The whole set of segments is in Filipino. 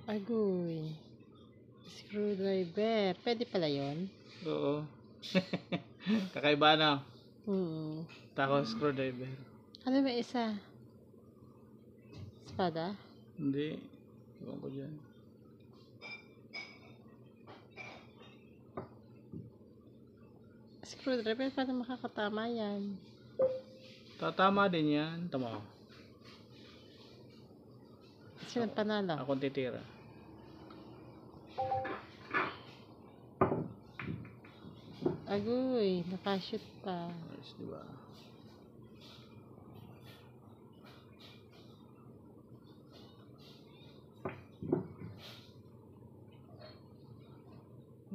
Agoy. Screwdriver. Pwede pala yun? Oo. Kakaiba na. Tako screwdriver. Ano ba isa? Espada? Hindi. Iwan ko dyan. Screwdriver, paano makakatama yan? Tatama din yan. Tama. Sino panalo? Akong titira. Agoy, nakashoot pa. Ayos, diba?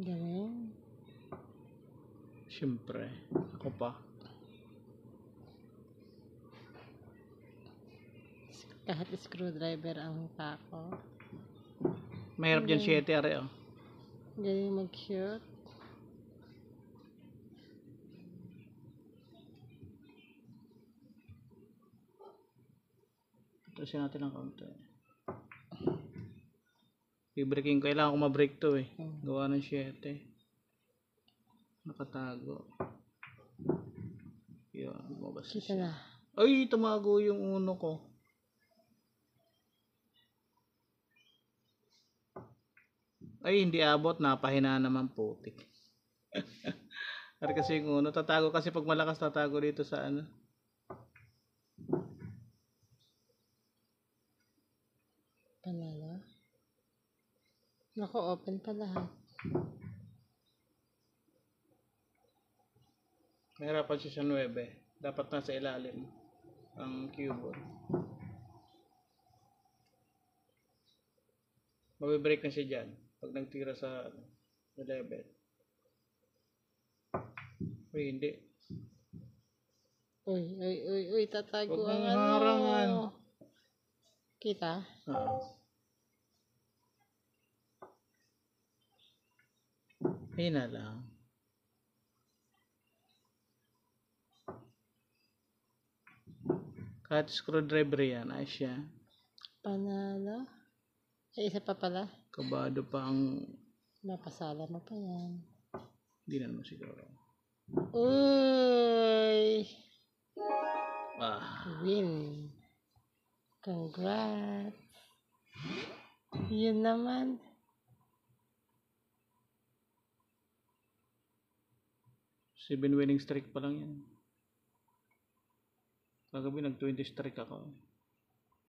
Galing. Siyempre. Ako pa. Kahit screwdriver ang tako. Mahirap dyan 7 are oh. Galing mag-shoot. Tasin natin ang kaunti. I-breaking ko. Kailangan ko ma-break to eh. Gawa ng 7. Nakatago. Yan. Lumabas Kita na. Ay, tumago yung uno ko. Ay, hindi abot. Napahina naman putik. Ari kasi yung uno. Tatago kasi pag malakas tatago dito sa ano. Panalo. Naku, open pa lahat. Mahirapan siya sa 9. Dapat nasa ilalim ang keyboard. Mabibreak na siya dyan pag nagtira sa 11. Uy, hindi. Uy, tatago Huwag ang mong harangan. Kita? Oo. Ayun na lang. Kahit screwdriver yan, ayos yan. Panalo. Isa pa pala. Kabado pa ang... Mapasala mo pa yan. Hindi na naman siguro. Uy! Win. Congrats. Yun naman. 7 winning streak pa lang yan. Kagabi nag 20 streak ako.